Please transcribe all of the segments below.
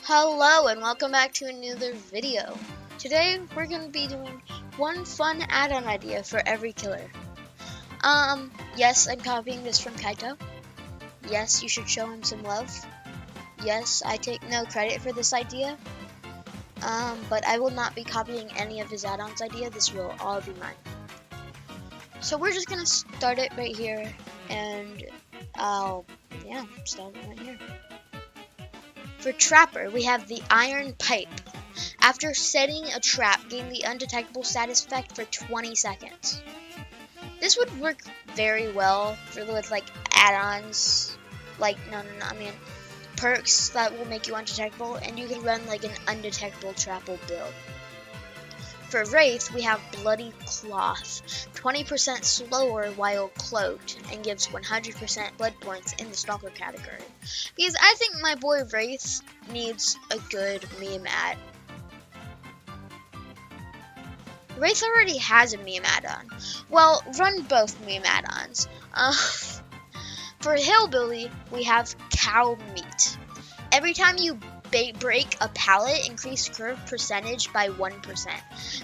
Hello and welcome back to another video. Today we're going to be doing one fun add-on idea for every killer. Yes, I'm copying this from Kyto. Yes, you should show him some love. Yes, I take no credit for this idea. But I will not be copying any of his add-ons idea. This will all be mine. So we're just going to start it right here and start it right here. For Trapper, we have the Iron Pipe. After setting a trap, gain the undetectable status effect for 20 seconds. This would work very well with like add-ons, perks that will make you undetectable, and you can run like an undetectable trapple build. For Wraith, we have Bloody Cloth, 20% slower while cloaked, and gives 100% blood points in the Stalker category. Because I think my boy Wraith needs a good meme add. Wraith already has a meme add-on. Well, run both meme add-ons. For Hillbilly, we have Cow Meat. Every time you break a pallet, increase curve percentage by 1%.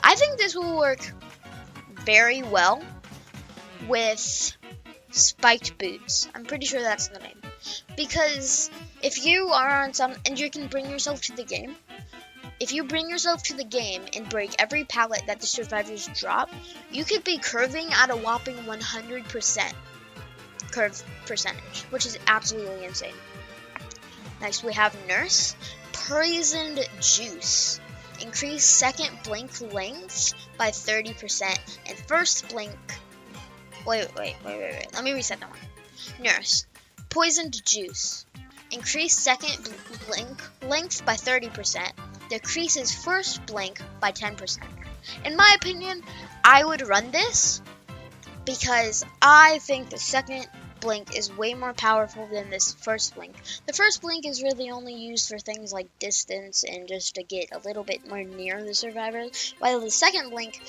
I think this will work very well with spiked boots. I'm pretty sure that's the name. Because if you are on and you can bring yourself to the game, if you bring yourself to the game and break every pallet that the survivors drop, you could be curving at a whopping 100% curve percentage, which is absolutely insane. Next, we have Nurse. Poisoned Juice. Increase second blink lengths by 30% and first blink... Wait. Let me reset that one. Nurse. Poisoned Juice. Increase second blink length by 30%. Decreases first blink by 10%. In my opinion, I would run this because I think the second blink is way more powerful than this first blink. The first blink is really only used for things like distance and just to get a little bit more near the survivors, while the second blink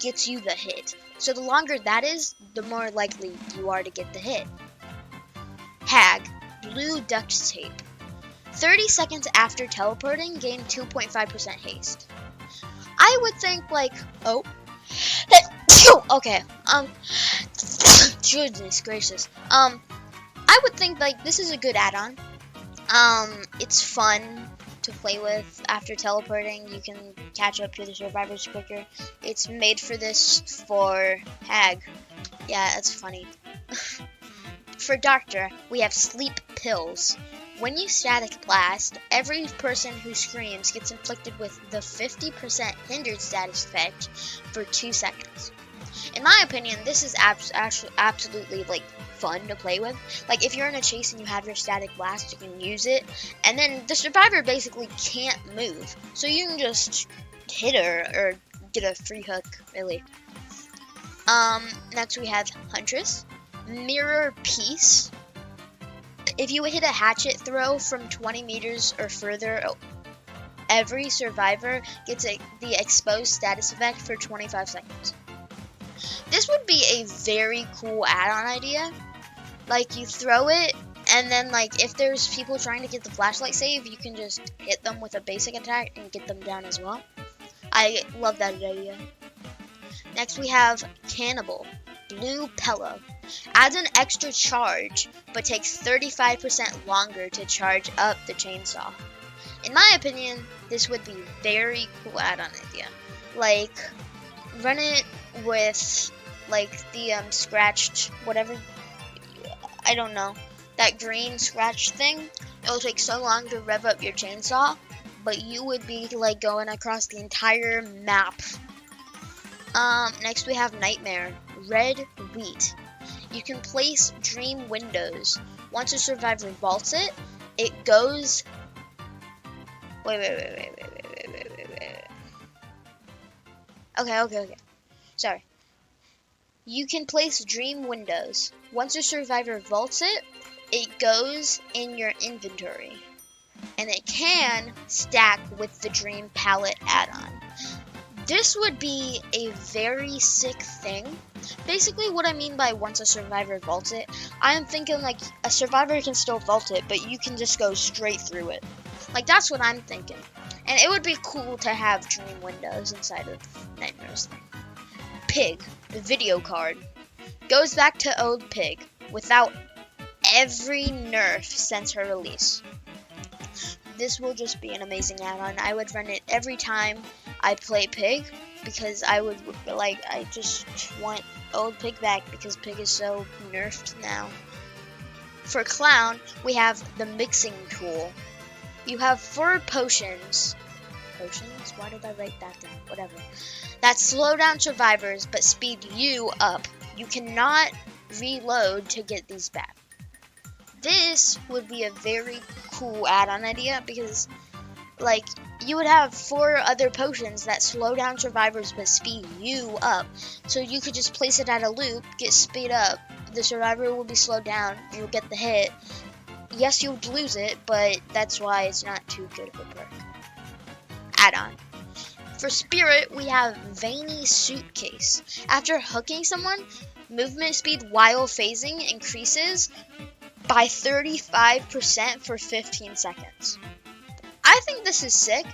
gets you the hit. So the longer that is, the more likely you are to get the hit. Hag, Blue Duct Tape. 30 seconds after teleporting, gain 2.5% haste. I would think okay. Goodness gracious. I would think this is a good add-on. It's fun to play with. After teleporting, you can catch up to the survivors quicker. It's made for Hag. Yeah, that's funny. For Doctor, we have Sleep Pills. When you static blast, every person who screams gets inflicted with the 50% hindered status effect for 2 seconds. In my opinion, this is absolutely fun to play with. If you're in a chase and you have your static blast, you can use it, and then the survivor basically can't move, so you can just hit her or get a free hook, really. Next we have Huntress, Mirror Piece. If you hit a hatchet throw from 20 meters or further, every survivor gets the exposed status effect for 25 seconds. This would be a very cool add-on idea. You throw it, and then if there's people trying to get the flashlight save, you can just hit them with a basic attack and get them down as well. I love that idea. Next we have Cannibal, Blue Pillow. Adds an extra charge, but takes 35% longer to charge up the chainsaw. In my opinion, this would be very cool add-on idea. Run it with the scratched whatever, I don't know, that green scratch thing. It'll take so long to rev up your chainsaw, but you would be going across the entire map. Next we have Nightmare, Red Wheat. You can place dream windows. Once a survivor vaults it, it goes... Wait. Okay. Sorry. You can place dream windows. Once a survivor vaults it, it goes in your inventory. And it can stack with the dream palette add-on. This would be a very sick thing. Basically, what I mean by once a survivor vaults it, I am thinking a survivor can still vault it, but you can just go straight through it. Like, that's what I'm thinking. And it would be cool to have dream windows inside of Nightmares thing. Pig, the video card, goes back to old Pig without every nerf since her release. This will just be an amazing add-on. I would run it every time I play Pig because I just want old Pig back because Pig is so nerfed now. For Clown, we have the mixing tool. You have 4 potions. Potions? Why did I write that down? Whatever. That slow down survivors but speed you up. You cannot reload to get these back. This would be a very cool add-on idea because, like, you would have 4 other potions that slow down survivors but speed you up. So you could just place it at a loop, get speed up, the survivor will be slowed down, you'll get the hit. Yes, you'll lose it, but that's why it's not too good of a perk. Add-on. For Spirit, we have Veiny Suitcase. After hooking someone, movement speed while phasing increases by 35% for 15 seconds. I think this is sick,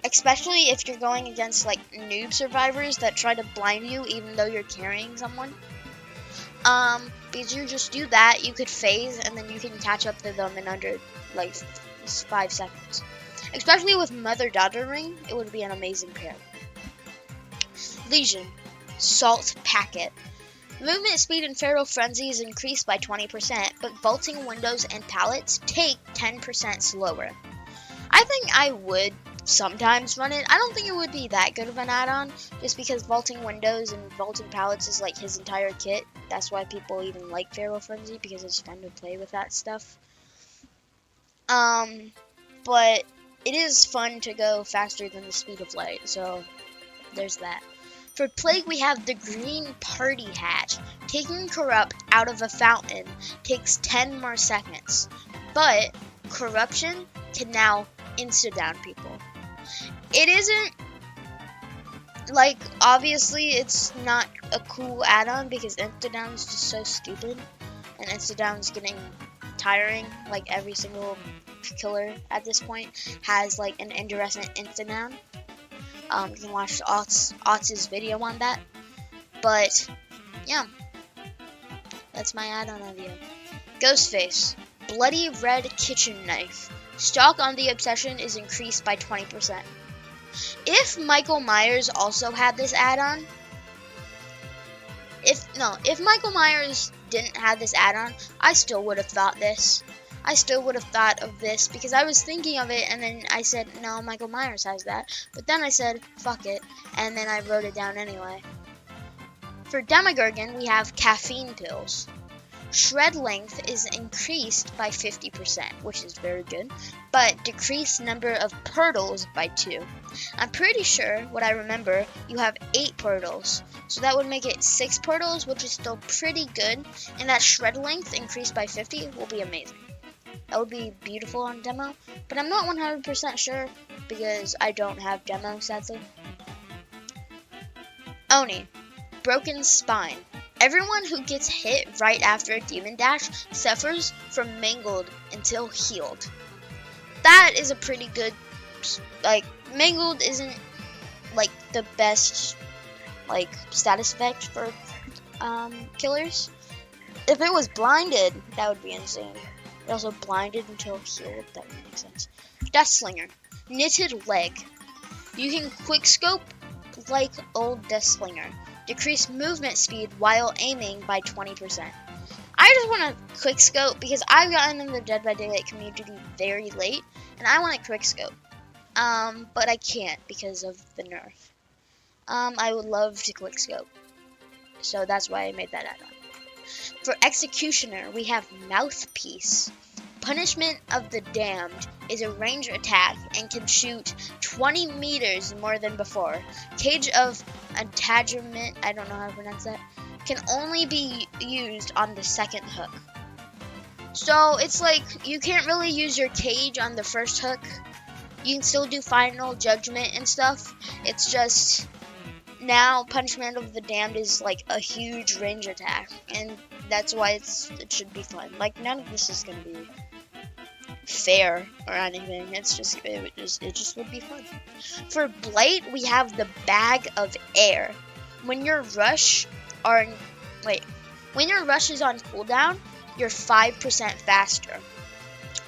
especially if you're going against like noob survivors that try to blind you even though you're carrying someone. Because you just do that, you could phase and then you can catch up to them in under like 5 seconds. Especially with Mother-Daughter Ring, it would be an amazing pair. Legion, Salt Packet. Movement speed in Feral Frenzy is increased by 20%, but vaulting windows and pallets take 10% slower. I think I would sometimes run it. I don't think it would be that good of an add-on, just because vaulting windows and vaulting pallets is like his entire kit. That's why people even like Feral Frenzy, because it's fun to play with that stuff. But it is fun to go faster than the speed of light, so there's that. For Plague, we have the Green Party Hat. Taking Corrupt out of a fountain takes 10 more seconds, but Corruption can now insta-down people. It isn't, like, obviously it's not a cool add-on because insta-down is just so stupid, and insta-down is getting tiring. Like, every single killer at this point has, like, an iridescent insta-down. You can watch Otz's video on that. But, yeah. That's my add-on idea. Ghostface. Bloody Red Kitchen Knife. Stock on the Obsession is increased by 20%. If Michael Myers also had this add-on, if Michael Myers didn't have this add-on, I still would have thought this. I still would have thought of this because I was thinking of it and then I said, no, Michael Myers has that. But then I said, fuck it, and then I wrote it down anyway. For Demogorgon, we have caffeine pills. Shred length is increased by 50%, which is very good, but decreased number of portals by 2. I'm pretty sure, what I remember, you have 8 portals, so that would make it 6 portals, which is still pretty good, and that shred length increased by 50 will be amazing. That would be beautiful on demo, but I'm not 100% sure because I don't have demo, sadly. Oni, Broken Spine. Everyone who gets hit right after a demon dash suffers from mangled until healed. That is a pretty good, like, mangled isn't, like, the best, like, status effect for, killers. If it was blinded, that would be insane. It also blinded until healed, that would make sense. Deathslinger, Knitted Leg. You can quickscope like old Deathslinger. Decrease movement speed while aiming by 20%. I just want to quickscope because I've gotten in the Dead by Daylight community very late, and I want to quickscope. But I can't because of the nerf. I would love to quickscope, so that's why I made that add-on. For Executioner, we have Mouthpiece. Punishment of the Damned is a range attack and can shoot 20 meters more than before. Cage of Attachment, I don't know how to pronounce that, can only be used on the second hook. So it's like you can't really use your cage on the first hook. You can still do Final Judgment and stuff. It's just now Punishment of the Damned is like a huge range attack, and that's why it should be fun. Like, none of this is gonna be fair or anything. It just would be fun. For Blight, we have the Bag of Air. When your rush when your rush is on cooldown, you're 5% faster.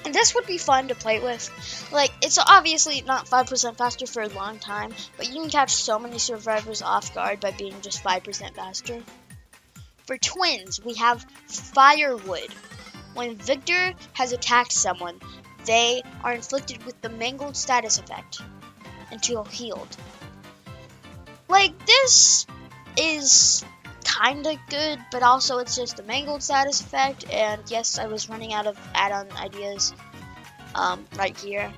And this would be fun to play with. Like, it's obviously not 5% faster for a long time, but you can catch so many survivors off guard by being just 5% faster. For Twins, we have Firewood. When Victor has attacked someone, they are inflicted with the Mangled status effect until healed. Like, this is kinda good, but also it's just a Mangled status effect, and yes, I was running out of add-on ideas right here.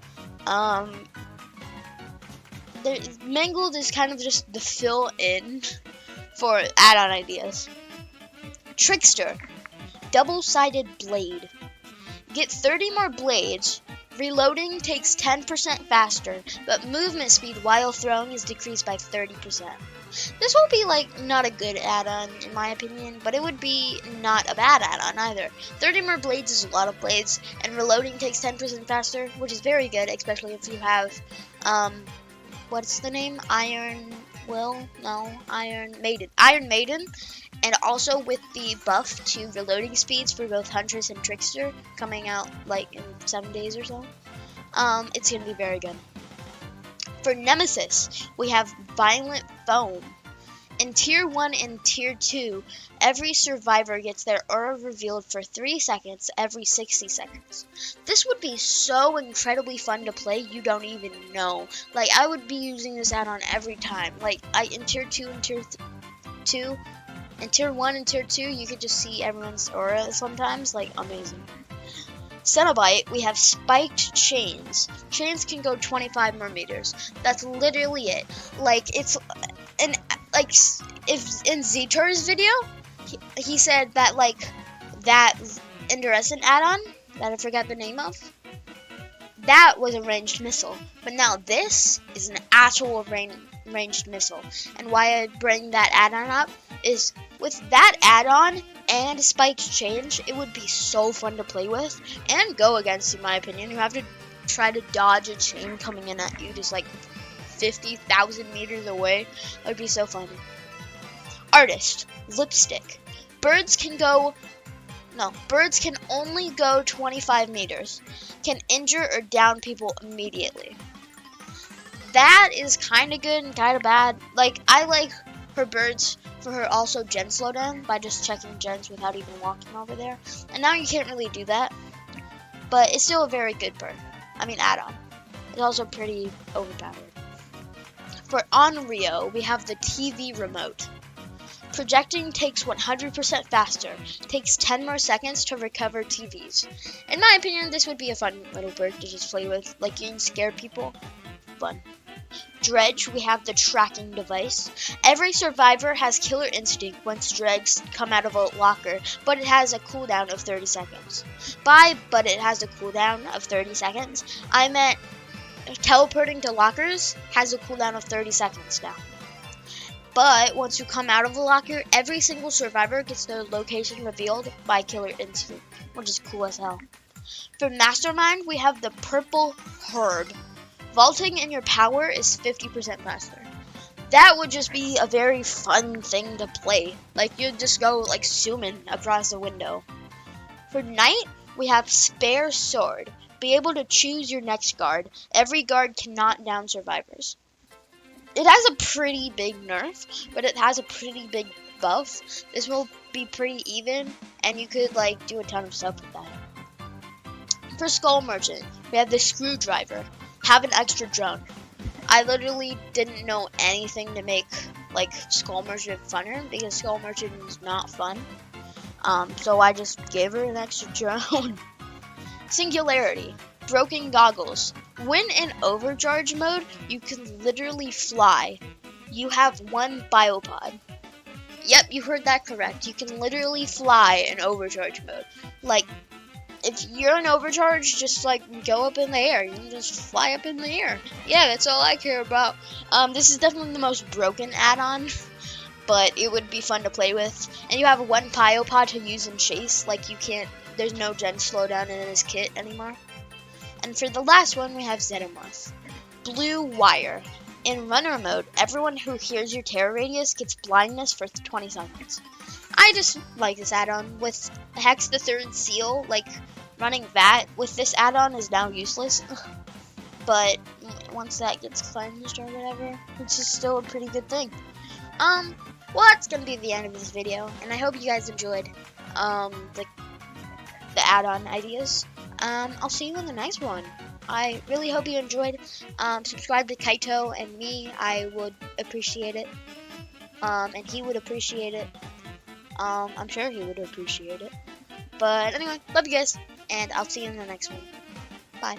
Mangled is kind of just the fill-in for add-on ideas. Trickster, double-sided blade. Get 30 more blades. Reloading takes 10% faster, but movement speed while throwing is decreased by 30%. This will be like not a good add-on in my opinion, but it would be not a bad add-on either. 30 more blades is a lot of blades, and reloading takes 10% faster, which is very good, especially if you have, what's the name? Iron Maiden, and also with the buff to reloading speeds for both Huntress and Trickster coming out like in 7 days or so. It's gonna be very good. For Nemesis, we have Violent Foam. In Tier 1 and Tier 2, every survivor gets their aura revealed for 3 seconds every 60 seconds. This would be so incredibly fun to play, you don't even know. Like, I would be using this add-on every time. Like, in Tier 1 and Tier 2, you could just see everyone's aura sometimes. Like, amazing. Cenobite, we have Spiked Chains. Chains can go 25 more meters. That's literally it. Like, it's if in Zetor's video, he said that like that Iridescent add-on that I forgot the name of, that was a ranged missile. But now this is an actual ranged missile. And why I bring that add-on up is with that add-on and Spiked Chains, it would be so fun to play with and go against, in my opinion. You have to try to dodge a chain coming in at you just like 50,000 meters away. It would be so funny. Artist, Lipstick. Birds can only go 25 meters. Can injure or down people immediately. That is kind of good and kind of bad. Like, I like her birds for her also gen slowdown by just checking gens without even walking over there. And now you can't really do that. But it's still a very good bird. Add-on. It's also pretty overpowered. For Onryo, we have the TV remote. Projecting takes 100% faster. Takes 10 more seconds to recover TVs. In my opinion, this would be a fun little bird to just play with. Like, you can scare people. Fun. Dredge, we have the tracking device. Every survivor has killer instinct once dregs come out of a locker, but it has a cooldown of 30 seconds. But it has a cooldown of 30 seconds, I meant teleporting to lockers has a cooldown of 30 seconds now. But once you come out of the locker, every single survivor gets their location revealed by killer instinct, which is cool as hell. For Mastermind, we have the Purple Herb. Vaulting in your power is 50% faster. That would just be a very fun thing to play. Like, you'd just go, like, zooming across the window. For Knight, we have Spare Sword. Be able to choose your next guard. Every guard can knock down survivors. It has a pretty big nerf, but it has a pretty big buff. This will be pretty even, and you could, like, do a ton of stuff with that. For Skull Merchant, we have the Screwdriver. Have an extra drone. I literally didn't know anything to make like Skull Merchant funner because Skull Merchant is not fun. So I just gave her an extra drone. Singularity. Broken goggles. When in overcharge mode, you can literally fly. You have one biopod. Yep, you heard that correct. You can literally fly in overcharge mode. Like, if you're in overcharge, just like go up in the air. You can just fly up in the air. Yeah, that's all I care about. This is definitely the most broken add-on, but it would be fun to play with. And you have one Pyopod to use in chase. Like, you can't, there's no gen slowdown in this kit anymore. And for the last one, we have Xenomorph. Blue Wire. In runner mode, everyone who hears your terror radius gets blindness for 20 seconds. I just like this add-on. With Hex the Third Seal, like, running that with this add-on is now useless. But once that gets cleansed or whatever, it's just still a pretty good thing. Well, that's gonna be the end of this video, and I hope you guys enjoyed, the add-on ideas. I'll see you in the next one. I really hope you enjoyed. Subscribe to Kyto and me. I would appreciate it. And he would appreciate it. I'm sure he would appreciate it. But anyway, love you guys, and I'll see you in the next one. Bye.